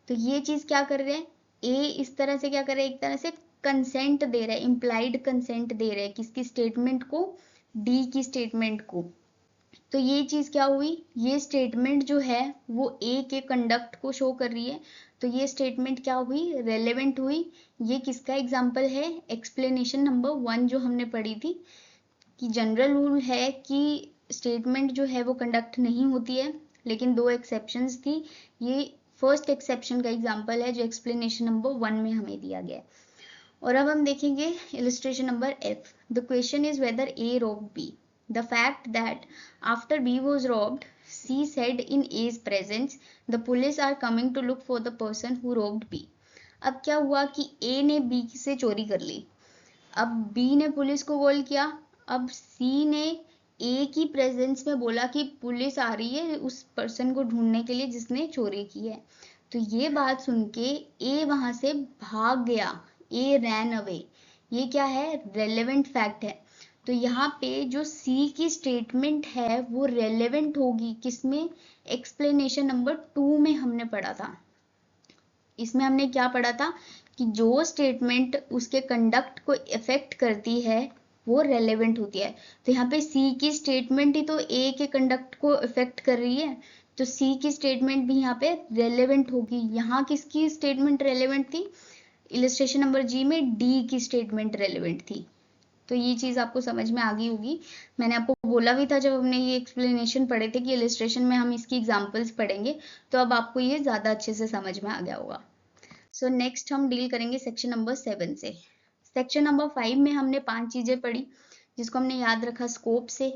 तो ये चीज क्या कर रहे हैं, ए इस तरह से क्या कर रहे हैं, एक तरह से कंसेंट दे रहा है, इम्प्लाइड कंसेंट दे रहे हैं किसकी स्टेटमेंट को, डी की स्टेटमेंट को। तो ये चीज क्या हुई, ये स्टेटमेंट जो है वो ए के कंडक्ट को शो कर रही है। तो ये स्टेटमेंट क्या हुई, रेलेवेंट हुई। ये किसका एग्जाम्पल है, एक्सप्लेनेशन नंबर 1 जो हमने पढ़ी थी, कि जनरल रूल है कि स्टेटमेंट जो है वो कंडक्ट नहीं होती है, लेकिन 2 एक्सेप्शंस थी। ये फर्स्ट एक्सेप्शन का एग्जाम्पल है जो एक्सप्लेनेशन नंबर 1 में हमें दिया गया है। और अब हम देखेंगे illustration number F। The question is weather A robbed B. The fact that after B was robbed, C said in A's presence, the police are coming to look for the person who robbed B. अब क्या हुआ कि A ने B से चोरी कर ली, अब B ने पुलिस को कॉल किया, अब C ने A की प्रेजेंस में बोला कि पुलिस आ रही है उस पर्सन को ढूंढने के लिए जिसने चोरी की है। तो ये बात सुन के A वहां से भाग गया, ए रैन अवे। ये क्या है, रेलेवेंट फैक्ट है। तो यहाँ पे जो सी की स्टेटमेंट है वो रेलेवेंट होगी किसमें, एक्सप्लेनेशन नंबर 2 में हमने पढ़ा था। इसमें हमने क्या पढ़ा था कि जो स्टेटमेंट उसके कंडक्ट को इफेक्ट करती है वो रेलेवेंट होती है। तो यहाँ पे सी की स्टेटमेंट ही तो ए के कंडक्ट को इफेक्ट कर रही है, तो सी की स्टेटमेंट भी यहाँ पे रेलेवेंट होगी। यहाँ किसकी स्टेटमेंट रेलेवेंट थी, इलस्ट्रेशन नंबर जी में डी की स्टेटमेंट रेलेवेंट थी। तो ये चीज आपको समझ में आ गई होगी। मैंने आपको बोला भी था जब हमने ये एक्सप्लेनेशन पढ़े थे कि इलस्ट्रेशन में हम इसकी एग्जांपल्स पढ़ेंगे, तो अब आपको ये ज्यादा अच्छे से समझ में आ गया होगा। सो नेक्स्ट हम डील करेंगे सेक्शन नंबर 7 से। सेक्शन नंबर 5 में हमने 5 चीजें पढ़ी जिसको हमने याद रखा स्कोप से,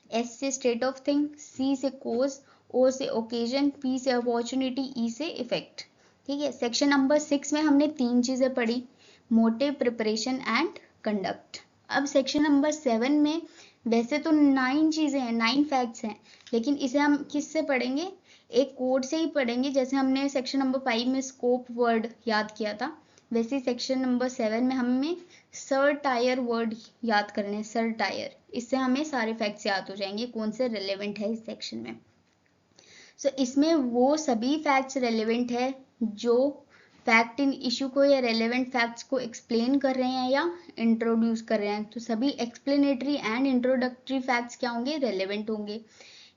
एस से स्टेट ऑफ थिंग, सी से कोज, ओ से ओकेजन, पी से अपॉर्चुनिटी, ई से इफेक्ट। ठीक है। सेक्शन नंबर 6 में हमने 3 चीजें पढ़ी, मोटिव, प्रिपरेशन एंड कंडक्ट। अब सेक्शन नंबर 7 में वैसे तो 9 चीजें हैं, 9 फैक्ट्स हैं, लेकिन इसे हम किससे पढ़ेंगे, एक कोड से ही पढ़ेंगे। जैसे हमने सेक्शन नंबर 5 में स्कोप वर्ड याद किया था, वैसे सेक्शन नंबर 7 में हमें सर टायर वर्ड याद करने हैं, सर टायर। इससे हमें सारे फैक्ट्स याद हो जाएंगे कौन से रेलेवेंट है इस सेक्शन में। सो इसमें वो सभी फैक्ट्स रेलेवेंट है जो फैक्ट इन इशू को या रेलेवेंट फैक्ट्स को एक्सप्लेन कर रहे हैं या इंट्रोड्यूस कर रहे हैं। तो सभी एक्सप्लेनेटरी एंड इंट्रोडक्टरी फैक्ट्स क्या होंगे, रेलेवेंट होंगे।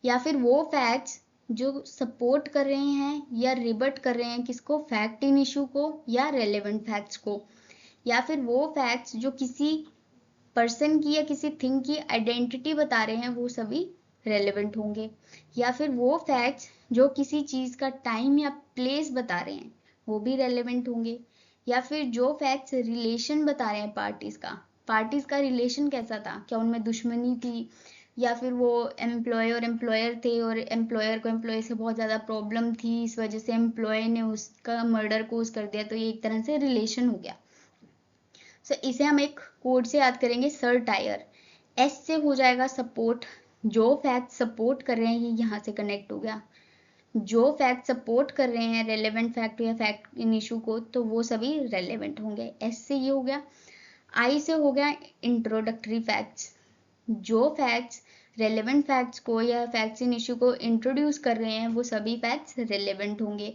या फिर वो फैक्ट्स जो सपोर्ट कर रहे हैं या रिबट कर रहे हैं किसको, फैक्ट इन इशू को या रेलेवेंट फैक्ट्स को। या फिर वो फैक्ट्स जो किसी पर्सन की या किसी थिंग की आइडेंटिटी बता रहे हैं वो सभी रेलेवेंट होंगे। या फिर वो फैक्ट्स जो किसी चीज का टाइम या प्लेस बता रहे हैं वो भी रेलेवेंट होंगे। या फिर जो फैक्ट्स रिलेशन बता रहे हैं पार्टीज का रिलेशन कैसा था, क्या उनमें दुश्मनी थी, या फिर वो एम्प्लॉय और एम्प्लॉयर थे और एम्प्लॉयर को एम्प्लॉय से बहुत ज्यादा प्रॉब्लम थी, इस वजह से एम्प्लॉय ने उसका मर्डर कोज कर दिया। तो ये एक तरह से रिलेशन हो गया। सो इसे हम एक कोड से याद करेंगे, सर टायर। एस से हो जाएगा सपोर्ट, जो फैक्ट सपोर्ट कर रहे हैं ये यहाँ से कनेक्ट हो गया। जो फैक्ट सपोर्ट कर रहे हैं रेलेवेंट फैक्ट या फैक्ट इन इशू को तो वो सभी रेलेवेंट होंगे। एस से ये हो गया। आई से हो गया इंट्रोडक्टरी फैक्ट्स, जो फैक्ट्स रेलेवेंट फैक्ट्स को या फैक्ट्स इन इशू को इंट्रोड्यूस कर रहे हैं वो सभी फैक्ट्स रेलेवेंट होंगे।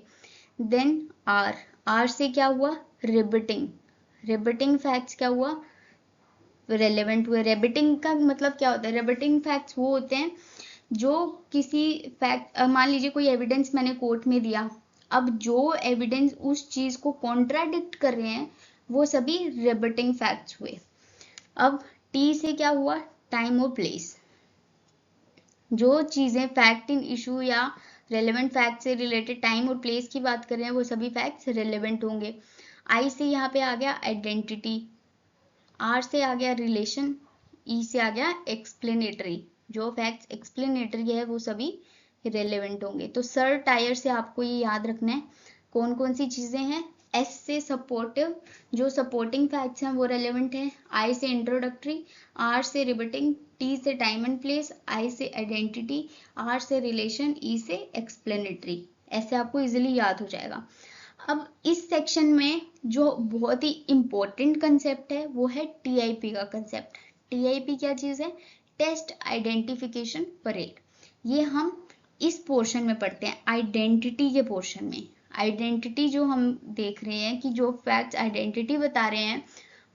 देन आर, आर से क्या हुआ, रिबिटिंग, रिबिटिंग फैक्ट्स क्या हुआ, रेलेवेंट हुए। रेबिटिंग का मतलब क्या होता है, रेबिटिंग फैक्ट्स वो होते हैं जो किसी फैक्ट, मान लीजिए कोई एविडेंस मैंने कोर्ट में दिया, अब जो एविडेंस उस चीज को कॉन्ट्राडिक्ट कर रहे हैं वो सभी रेबिटिंग फैक्ट्स हुए। अब टी से क्या हुआ, टाइम और प्लेस, जो चीजें फैक्ट इन इशू या रेलेवेंट फैक्ट से रिलेटेड टाइम और प्लेस की बात कर रहे हैं वो सभी फैक्ट्स रेलेवेंट होंगे। आई से यहाँ पे आ गया आइडेंटिटी, आर से आ गया रिलेशन, ई से आ गया एक्सप्लेनेटरी, जो फैक्ट्स एक्सप्लेनेटरी है वो सभी रेलेवेंट होंगे। तो सर टायर से आपको ये याद रखना है कौन कौन सी चीजें हैं, एस से सपोर्टिव, जो सपोर्टिंग फैक्ट्स हैं वो रेलेवेंट हैं। आई से इंट्रोडक्टरी, आर से रिबटिंग, टी से टाइम एंड प्लेस, आई से आइडेंटिटी, आर से रिलेशन, ई से एक्सप्लेनेटरी। ऐसे आपको इजीली याद हो जाएगा। अब इस सेक्शन में जो बहुत ही इंपॉर्टेंट कंसेप्ट है वो है टीआईपी का कंसेप्ट। टीआईपी क्या चीज है? Test identification parade. ये हम इस पोर्शन में पढ़ते हैं, आइडेंटिटी के पोर्शन में। आइडेंटिटी जो हम देख रहे हैं कि जो फैक्ट्स आइडेंटिटी बता रहे हैं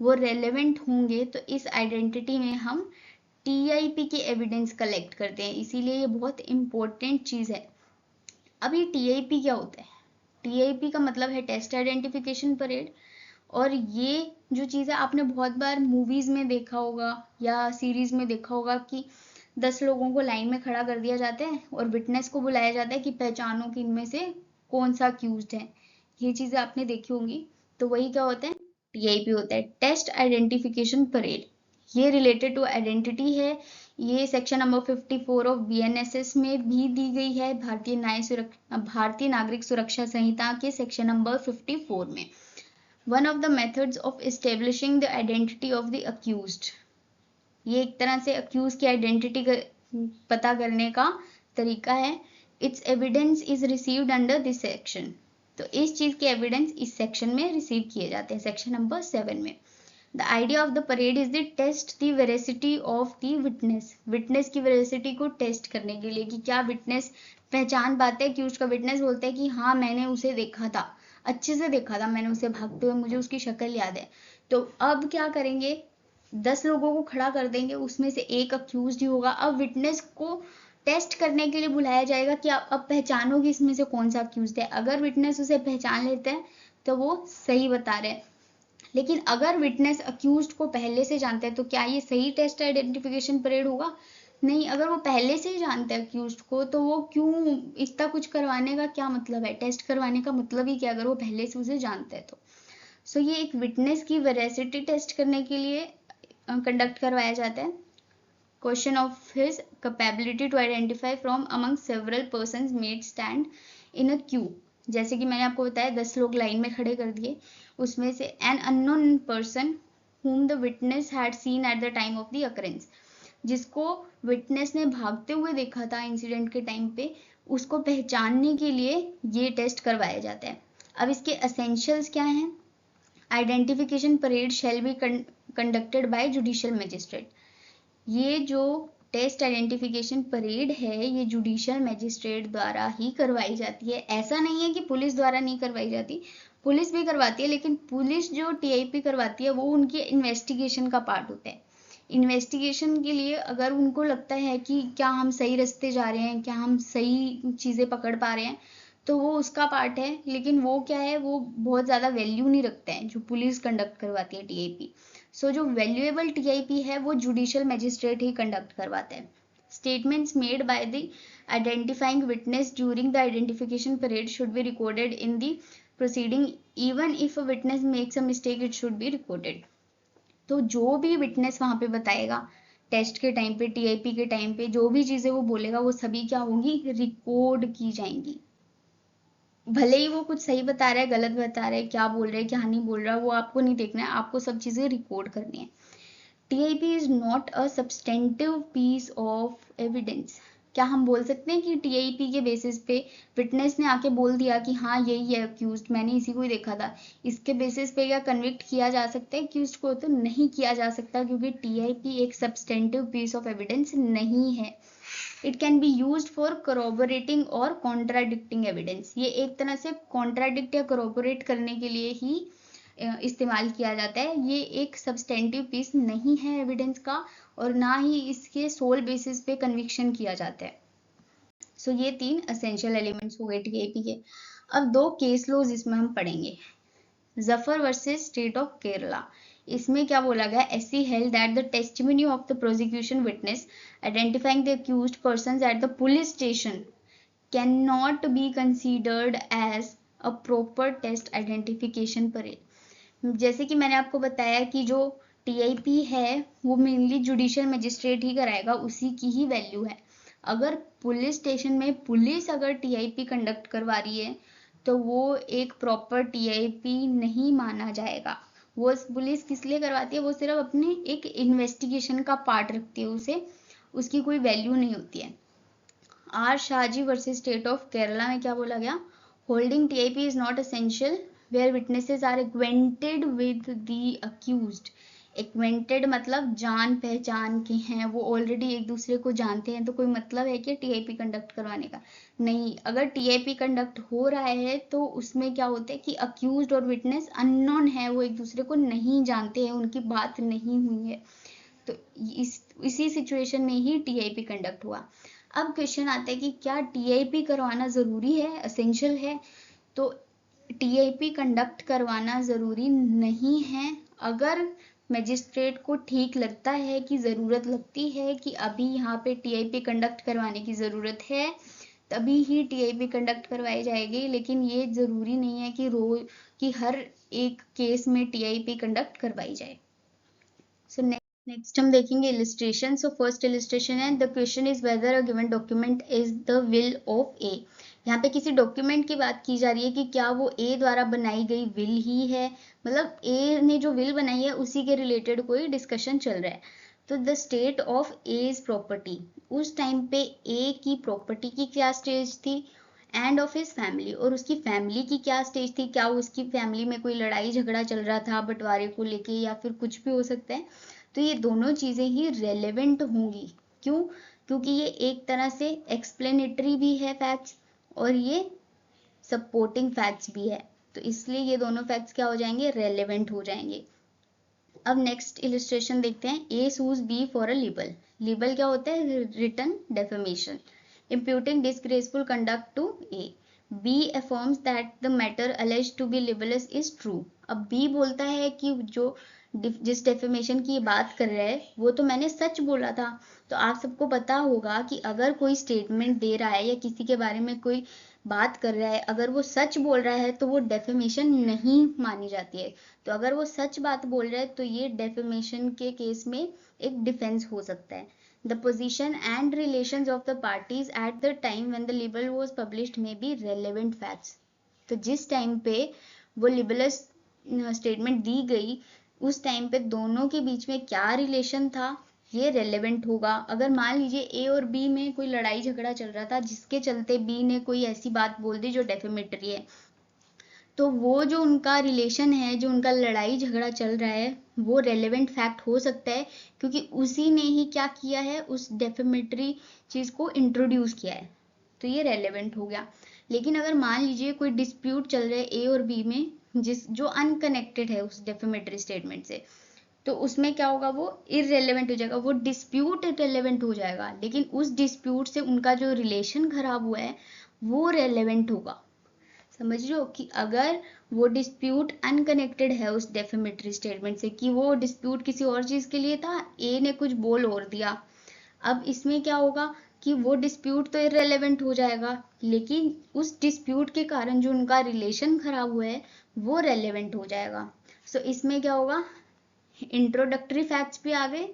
वो रेलेवेंट होंगे, तो इस आइडेंटिटी में हम टीआईपी के एविडेंस कलेक्ट करते हैं, इसीलिए ये बहुत इंपॉर्टेंट चीज है। अब ये टीआईपी क्या होता है? टीआईपी का मतलब है टेस्ट आइडेंटिफिकेशन परेड। और ये जो चीज़ है आपने बहुत बार मूवीज में देखा होगा या सीरीज में देखा होगा कि 10 लोगों को लाइन में खड़ा कर दिया जाता है और विटनेस को बुलाया जाता है कि पहचानो कि इनमें से कौन सा अक्यूज्ड है। ये चीजें आपने देखी होंगी। तो वही क्या होता है? टीआईपी होता है, टेस्ट आइडेंटिफिकेशन परेड। ये रिलेटेड टू आइडेंटिटी है। ये सेक्शन नंबर 54 ऑफ बीएनएसएस में भी दी गई है, भारतीय नागरिक सुरक्षा संहिता के सेक्शन नंबर 54 में। One of the methods of establishing the identity of the accused. ये एक तरह से अक्यूज की आइडेंटिटी पता करने का तरीका है। It's evidence is received under this section. तो इस चीज के एविडेंस इस सेक्शन में रिसीव किए जाते हैं, सेक्शन नंबर 7 में। The idea of the parade is the test the veracity of the witness. Witness की वेरेसिटी को टेस्ट करने के लिए कि क्या विटनेस पहचान पाते हैं, कि उसका विटनेस बोलता है कि हाँ मैंने उसे देखा था, अच्छे से देखा था मैंने उसे भागते हुए, मुझे उसकी शक्ल याद है। तो अब क्या करेंगे, 10 लोगों को खड़ा कर देंगे, उसमें से एक अक्यूज ही होगा। अब विटनेस को टेस्ट करने के लिए बुलाया जाएगा कि आप अब पहचानो कि इसमें से कौन सा अक्यूज है। अगर विटनेस उसे पहचान लेते हैं तो वो सही बता रहे हैं, लेकिन अगर विटनेस अक्यूज्ड को पहले से जानते हैं तो क्या ये सही टेस्ट आइडेंटिफिकेशन परेड होगा? नहीं। अगर वो पहले से ही जानते हैं अक्यूज्ड को तो वो क्यों इतना कुछ करवाने का क्या मतलब है? टेस्ट करवाने का मतलब ही क्या अगर वो पहले से उसे जानते हैं तो। सो ये एक विटनेस की वेरेसिटी टेस्ट करने के लिए कंडक्ट करवाया जाता है। Question of his capability to identify from among several persons made stand in a queue. जैसे कि मैंने आपको बताया 10 लोग लाइन में खड़े कर दिए, उसमें से an unknown person whom the witness had seen at the time of the occurrence, जिसको विटनेस ने भागते हुए देखा था इंसिडेंट के टाइम पे, उसको पहचानने के लिए ये टेस्ट करवाया जाता है। अब इसके एसेंशियल्स क्या हैं? Identification parade shall be conducted by judicial magistrate. ये जो टेस्ट आइडेंटिफिकेशन परेड है ये जुडिशियल मजिस्ट्रेट द्वारा ही करवाई जाती है। ऐसा नहीं है कि पुलिस द्वारा नहीं करवाई जाती, पुलिस भी करवाती है, लेकिन पुलिस जो टीआईपी करवाती है वो उनके इन्वेस्टिगेशन का पार्ट होता है। इन्वेस्टिगेशन के लिए अगर उनको लगता है कि क्या हम सही रास्ते जा रहे हैं, क्या हम सही चीज़ें पकड़ पा रहे हैं, तो वो उसका पार्ट है। लेकिन वो क्या है, वो बहुत ज़्यादा वैल्यू नहीं रखते हैं जो पुलिस कंडक्ट करवाती है टीआईपी। सो जो वैल्यूएबल टीआईपी है वो जुडिशियल मजिस्ट्रेट ही कंडक्ट करवाते हैं। Statements made by the identifying witness during the identification parade should be recorded in the proceeding, even if a witness makes a mistake it should be recorded. तो जो भी witness वहां पे बताएगा test के time पे, टीआईपी के time पे, जो भी चीजें वो बोलेगा वो सभी क्या होंगी, रिकॉर्ड की जाएंगी। भले ही वो कुछ सही बता रहा है, गलत बता रहा है, क्या बोल रहा है क्या नहीं बोल रहा है, वो आपको नहीं देखना है, आपको सब चीजें रिकॉर्ड करनी है। TIP is not a substantive piece of evidence. क्या हम बोल सकते हैं कि टीआईपी के बेसिस पे विटनेस ने आके बोल दिया कि हाँ यही है अक्यूज्ड, मैंने इसी को ही देखा था, इसके बेसिस पे क्या कन्विक्ट किया जा सकता है अक्यूज्ड को? तो नहीं किया जा सकता, क्योंकि टीआईपी एक सब्सटेंटिव पीस ऑफ एविडेंस नहीं है। It can be used for corroborating और कॉन्ट्राडिक्टिंग एविडेंस। ये एक तरह से कॉन्ट्राडिक्ट या करोबोरेट करने के लिए ही इस्तेमाल किया जाता है। ये एक सब्सटेंटिव पीस नहीं है एविडेंस का, और ना ही इसके सोल बेसिस पे कन्विक्शन किया जाता है। सो ये 3 एसेंशियल एलिमेंट्स हो गए टीआईपी के। अब 2 केस लॉज इसमें हम पढ़ेंगे। Zafar versus state of Kerala. इसमें क्या बोला गया? SC held that the testimony of the prosecution witness identifying the accused persons at the police station can not be considered as a proper test identification parade. जैसे कि मैंने आपको बताया कि जो टीआईपी है वो मेनली जुडिशियल मजिस्ट्रेट ही कराएगा, उसी की ही वैल्यू है। अगर पुलिस स्टेशन में पुलिस अगर टीआईपी कंडक्ट करवा रही है तो वो एक प्रॉपर टीआईपी नहीं माना जाएगा। वो पुलिस किस लिए करवाती है, वो सिर्फ अपने एक इन्वेस्टिगेशन का पार्ट रखती है, उसे उसकी कोई वैल्यू नहीं होती है। R Shahji versus state of Kerala में क्या बोला गया, holding TIP is not essential where witnesses are acquainted with the accused. Acquainted मतलब जान पहचान के हैं, वो ऑलरेडी एक दूसरे को जानते हैं, तो कोई मतलब है कि टीआईपी कंडक्ट करवाने का नहीं। अगर टीआईपी कंडक्ट हो रहा है तो उसमें क्या होता है कि अक्यूज्ड और विटनेस अननोन है, वो एक दूसरे को नहीं जानते हैं, उनकी बात नहीं हुई है, तो इसी सिचुएशन में ही टीआईपी कंडक्ट हुआ। अब क्वेश्चन आता है कि क्या टीआईपी करवाना जरूरी है, एसेंशियल है? तो टीआईपी कंडक्ट करवाना जरूरी नहीं है। अगर मजिस्ट्रेट को ठीक लगता है कि ज़रूरत लगती है कि अभी यहाँ पे टीआईपी कंडक्ट करवाने की ज़रूरत है, तभी ही टीआईपी कंडक्ट करवाई जाएगी, लेकिन ये ज़रूरी नहीं है कि रोज कि हर एक केस में टीआईपी कंडक्ट करवाई जाए। सो नेक्स्ट हम देखेंगे इलिस्ट्रेशन। सो फर्स्ट इलिस्ट्रेशन है, the question is whether a given document is the will of A. यहाँ पे किसी डॉक्यूमेंट की बात की जा रही है कि क्या वो ए द्वारा बनाई गई विल ही है, मतलब ए ने जो विल बनाई है उसी के रिलेटेड कोई डिस्कशन चल रहा है। तो the state of A's property, उस टाइम पे ए की प्रॉपर्टी की क्या स्टेज थी, एंड ऑफ हिज फैमिली, और उसकी फैमिली की क्या स्टेज थी, क्या उसकी फैमिली में कोई लड़ाई झगड़ा चल रहा था बंटवारे को लेके, या फिर कुछ भी हो सकता है। तो ये दोनों चीजें ही रेलेवेंट होंगी। क्यों? क्योंकि ये एक तरह से एक्सप्लेनेटरी भी है फैक्ट्स, और ये सपोर्टिंग फैक्ट्स भी है, तो इसलिए ये दोनों फैक्ट्स क्या हो जाएंगे, रेलेवेंट हो जाएंगे। अब नेक्स्ट इलिस्ट्रेशन देखते हैं, A sues B for a libel. Libel क्या होता है, written defamation, imputing disgraceful conduct to A. B affirms that the matter alleged to be libelous is true. अब B बोलता है कि जो जिस डेफेमेशन की बात कर रहा है वो तो मैंने सच बोला था। तो आप सबको पता होगा कि अगर कोई स्टेटमेंट दे रहा है या किसी के बारे में कोई बात कर रहा है, अगर वो सच बोल रहा है तो वो डेफेमेशन नहीं मानी जाती है। तो अगर वो सच बात बोल रहा है तो ये डेफेमेशन के केस में एक डिफेंस हो सकता है। The position and relations of the parties at the time when the libel was published may be relevant facts. तो जिस टाइम पे वो लिबलस स्टेटमेंट दी गई उस टाइम पे दोनों के बीच में क्या रिलेशन था, ये रेलेवेंट होगा। अगर मान लीजिए ए और बी में कोई लड़ाई झगड़ा चल रहा था जिसके चलते बी ने कोई ऐसी बात बोल दी जो डेफेमेटरी है, तो वो जो उनका रिलेशन है, जो उनका लड़ाई झगड़ा चल रहा है, वो रेलेवेंट फैक्ट हो सकता है, क्योंकि उसी ने ही क्या किया है, उस डेफेमेटरी चीज को इंट्रोड्यूस किया है, तो ये रेलेवेंट हो गया। लेकिन अगर मान लीजिए कोई डिस्प्यूट चल रहा है ए और बी में, जो अनकनेक्टेड है उस डेफेमेटरी स्टेटमेंट से, तो उसमें क्या होगा, वो इररेलेवेंट हो जाएगा, वो डिस्प्यूट इररेलेवेंट हो जाएगा, लेकिन उस डिस्प्यूट से उनका जो रिलेशन खराब हुआ है वो रेलेवेंट होगा। समझ रहे हो कि अगर वो डिस्प्यूट अनकनेक्टेड है उस डेफेमेटरी स्टेटमेंट से, कि वो डिस्प्यूट किसी और चीज के लिए था, ए ने कुछ बोल और दिया, अब इसमें क्या होगा कि वो डिस्प्यूट तो इररेलेवेंट हो जाएगा, लेकिन उस डिस्प्यूट के कारण जो उनका रिलेशन खराब हुआ है वो रेलेवेंट हो जाएगा। सो इसमें क्या होगा, इंट्रोडक्टरी फैक्ट्स भी आ गए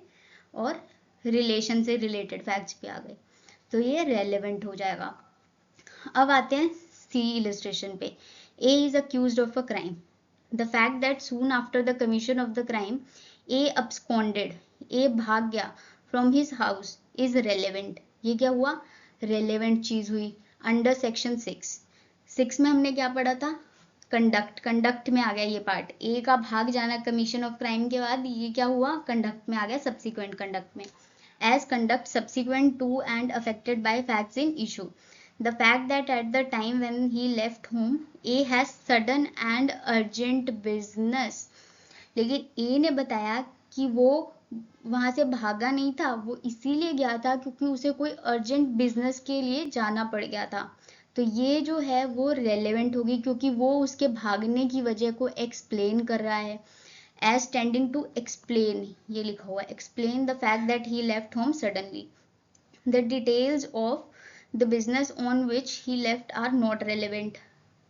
और रिलेशन से रिलेटेड फैक्ट्स भी आ गए, तो ये रेलेवेंट हो जाएगा। अब आते हैं सी इलस्ट्रेशन पे। A is accused of a crime. The fact that soon after the commission of the crime, A absconded, A भाग गया from his house is relevant. ये क्या हुआ, relevant चीज हुई अंडर सेक्शन 6 में हमने क्या पढ़ा था, कंडक्ट में आ गया ये पार्ट, ए का भाग जाना कमीशन ऑफ क्राइम के बाद, ये क्या हुआ, कंडक्ट में आ गया, सब्सिक्वेंट कंडक्ट में, as conduct subsequent to and affected by facts in issue. The fact that at the time when he left home, A has sudden and urgent business. लेकिन A ने बताया कि वो वहां से भागा नहीं था, वो इसीलिए गया था क्योंकि उसे कोई अर्जेंट बिजनेस के लिए जाना पड़ गया था। तो ये जो है वो रेलेवेंट होगी क्योंकि वो उसके भागने की वजह को एक्सप्लेन कर रहा है। एज टेंडिंग टू एक्सप्लेन, ये लिखा हुआ है, explain the fact that he left home suddenly. The details of the business on which he left are not relevant.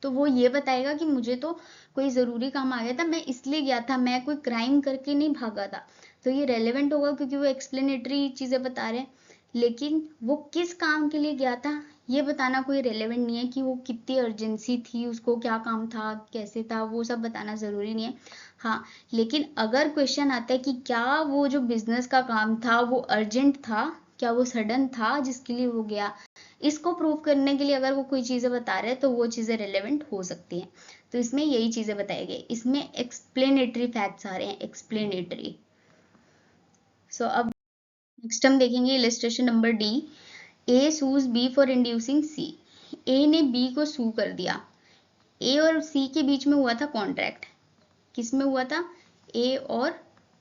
तो वो ये बताएगा कि मुझे तो कोई ज़रूरी काम आ गया था, मैं इसलिए गया था, मैं कोई क्राइम करके नहीं भागा था, तो ये रेलेवेंट होगा क्योंकि वो एक्सप्लेनेटरी चीज़ें बता रहे हैं। लेकिन वो किस काम के लिए गया था ये बताना कोई रेलेवेंट नहीं है, कि वो कितनी अर्जेंसी थी, उसको क्या काम था, कैसे था, वो सब बताना ज़रूरी नहीं है। हाँ, लेकिन अगर क्वेश्चन आता है कि क्या वो जो बिजनेस का काम था वो अर्जेंट था, क्या वो सडन था जिसके लिए वो गया, इसको प्रूव करने के लिए अगर वो कोई चीज़ें बता रहे हैं तो वो चीज़ें रेलेवेंट हो सकती हैं। तो इसमें यही चीज़ें बताई गई, इसमें एक्सप्लेनेटरी फैक्ट्स आ रहे हैं, एक्सप्लेनेटरी। सो अब नेक्स्ट हम देखेंगे illustration number D. A sues B for inducing C. A ने बी को सू कर दिया। ए और सी के बीच में हुआ था कॉन्ट्रैक्ट। किस में हुआ था? ए और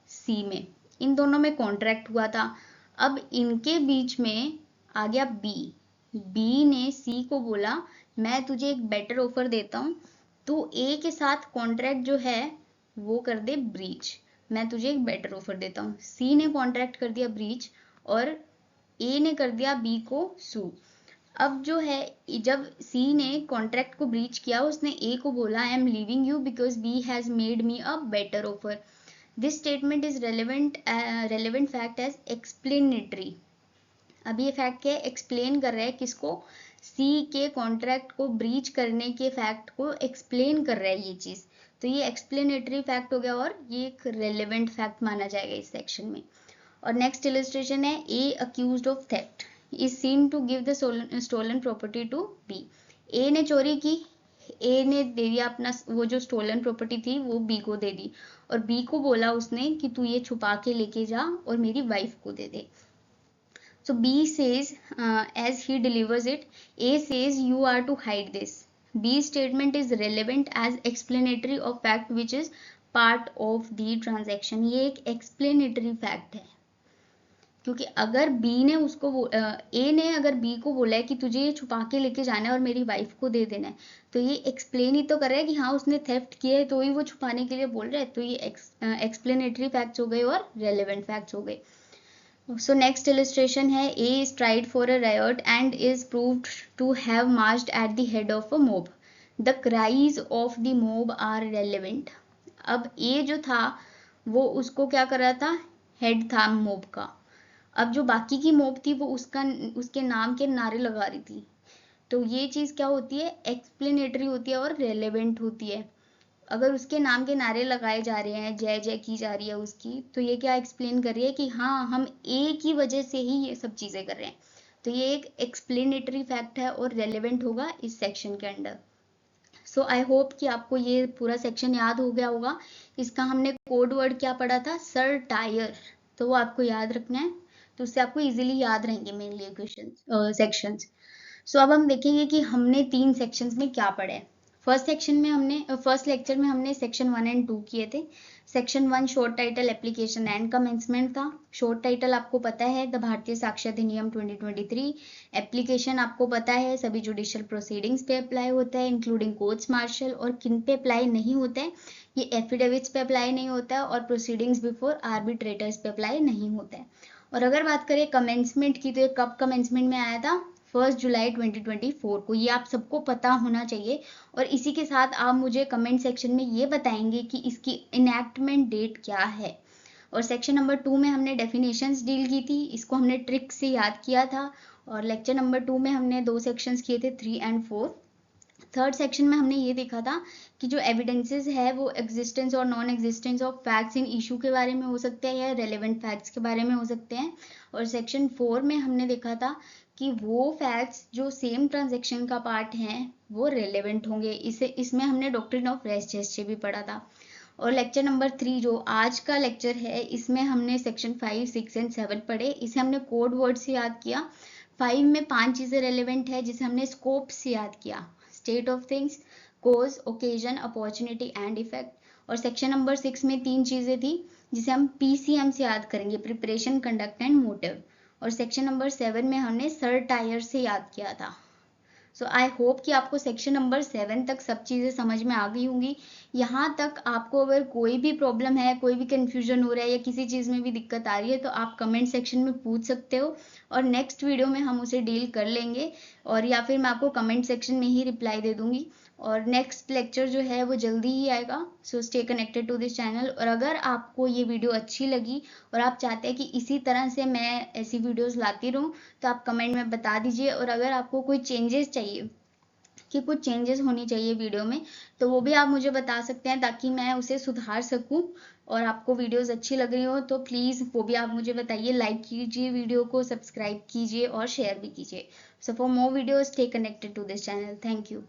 सी में, इन दोनों में कॉन्ट्रैक्ट हुआ था। अब इनके बीच में आ गया बी। बी ने सी को बोला मैं तुझे एक बेटर ऑफर देता हूँ, तू ए के साथ कॉन्ट्रैक्ट जो है वो कर दे ब्रीच, मैं तुझे एक बेटर ऑफर देता हूँ। सी ने कॉन्ट्रैक्ट कर दिया ब्रीच और ए ने कर दिया बी को सू। अब जो है, जब सी ने कॉन्ट्रैक्ट को ब्रीच किया, उसने ए को बोला I am leaving you because B has made me a better offer. This statement is relevant fact as explanatory. अब ये फैक्ट क्या है? एक्सप्लेन कर रहा है किसको? सी के कॉन्ट्रैक्ट को ब्रीच करने के फैक्ट को एक्सप्लेन कर रहा है ये चीज। तो ये एक्सप्लेनेटरी फैक्ट हो गया और ये एक रेलेवेंट फैक्ट माना जाएगा इस सेक्शन में। और नेक्स्ट इलस्ट्रेशन है A accused of theft is seen to give the stolen property to B. A ने चोरी की, ए ने दे दिया अपना वो जो स्टोलन प्रॉपर्टी थी वो बी को दे दी, और बी को बोला उसने कि तू ये छुपा के लेके जा और मेरी वाइफ को दे दे। So B says as he delivers it, A says you are to hide this. B statement is relevant as explanatory of fact which is part of the transaction. ये एक explanatory fact है, क्योंकि अगर B ने उसको ए ने अगर B को बोला है कि तुझे ये छुपा के लेके जाना है और मेरी वाइफ को दे देना है, तो ये एक्सप्लेन ही तो कर रहा है कि हाँ उसने थेफ्ट किया है, तो ही वो छुपाने के लिए बोल रहा है। तो ये एक्सप्लेनेटरी फैक्ट्स हो गए और रेलेवेंट फैक्ट्स हो गए। So next illustration है A is tried for a riot and is proved to have marched at the head of a mob. The cries of the mob are relevant. अब A जो था वो उसको क्या कर रहा था? हेड था मोब का। अब जो बाकी की मोब थी वो उसके नाम के नारे लगा रही थी। तो ये चीज क्या होती है? एक्सप्लेनेटरी होती है और रेलेवेंट होती है। अगर उसके नाम के नारे लगाए जा रहे हैं, जय जय की जा रही है उसकी, तो ये क्या एक्सप्लेन कर रही है कि हाँ हम ए की वजह से ही ये सब चीजें कर रहे हैं। तो ये एक एक्सप्लेनेटरी फैक्ट है और रेलेवेंट होगा इस सेक्शन के अंडर। सो आई होप कि आपको ये पूरा सेक्शन याद हो गया होगा। इसका हमने कोड वर्ड क्या पढ़ा था? Sir tyre. तो वो आपको याद रखना है, तो उससे आपको इजीली याद रहेंगे मेनली क्वेश्चन सेक्शंस। सो अब हम देखेंगे कि हमने 3 सेक्शंस में क्या पढ़ा है। फर्स्ट लेक्चर में हमने सेक्शन 1 एंड 2 किए थे। Section 1 short title application and commencement था। शॉर्ट टाइटल आपको पता है द भारतीय साक्ष्य अधिनियम 2023। एप्लीकेशन आपको पता है सभी जुडिशियल प्रोसीडिंग्स पे अप्लाई होता है इंक्लूडिंग कोर्ट्स मार्शल, और किन पे अप्लाई नहीं होता है? ये एफिडेविट्स पे अप्लाई नहीं होता है और प्रोसीडिंग्स बिफोर आर्बिट्रेटर्स पे अप्लाई नहीं होता है। और अगर बात करें कमेंसमेंट की, तो ये कब कमेंसमेंट में आया था? 1 जुलाई 2024 को। ये आप सबको पता होना चाहिए। और इसी के साथ आप मुझे कमेंट सेक्शन में ये बताएंगे कि इसकी इनैक्टमेंट डेट क्या है। और सेक्शन नंबर 2 में हमने डेफिनेशंस डील की थी, इसको हमने ट्रिक से याद किया था। और लेक्चर नंबर 2 में हमने 2 सेक्शंस किए थे, 3 एंड 4। थर्ड सेक्शन में हमने ये देखा था कि जो एविडेंसेस है वो एग्जिस्टेंस और non existence of facts in issue के बारे में हो सकते हैं या रेलेवेंट फैक्ट्स के बारे में हो सकते हैं। और सेक्शन 4 में हमने देखा था कि वो फैक्ट्स जो सेम ट्रांजेक्शन का पार्ट हैं वो रेलेवेंट होंगे। इसमें हमने डॉक्ट्रिन ऑफ रेस जेस्चे भी पढ़ा था। और लेक्चर नंबर 3 जो आज का लेक्चर है, इसमें हमने सेक्शन 5, 6 एंड 7 पढ़े। इसे हमने कोड वर्ड से याद किया। 5 में 5 चीजें रेलेवेंट है जिसे हमने स्कोप से याद किया, state of things, cause, occasion, opportunity and effect. और सेक्शन नंबर 6 में 3 चीजें थी जिसे हम पीसीएम से याद करेंगे, प्रिपरेशन, कंडक्ट एंड मोटिव। और सेक्शन नंबर 7 में हमने सर टायर से याद किया था। सो आई होप कि आपको सेक्शन नंबर 7 तक सब चीज़ें समझ में आ गई होंगी। यहाँ तक आपको अगर कोई भी प्रॉब्लम है, कोई भी कंफ्यूजन हो रहा है या किसी चीज़ में भी दिक्कत आ रही है तो आप कमेंट सेक्शन में पूछ सकते हो और नेक्स्ट वीडियो में हम उसे डील कर लेंगे, और या फिर मैं आपको कमेंट सेक्शन में ही रिप्लाई दे दूंगी। और नेक्स्ट लेक्चर जो है वो जल्दी ही आएगा। So stay connected to this channel. और अगर आपको ये वीडियो अच्छी लगी और आप चाहते हैं कि इसी तरह से मैं ऐसी वीडियोस लाती रहूं, तो आप कमेंट में बता दीजिए। और अगर आपको कोई चेंजेस चाहिए कि कुछ चेंजेस होनी चाहिए वीडियो में, तो वो भी आप मुझे बता सकते हैं ताकि मैं उसे सुधार सकूं। और आपको वीडियोस अच्छी लग रही हो तो प्लीज़ वो भी आप मुझे बताइए। लाइक कीजिए वीडियो को, सब्सक्राइब कीजिए और शेयर भी कीजिए। So for more videos stay connected to this channel. Thank you.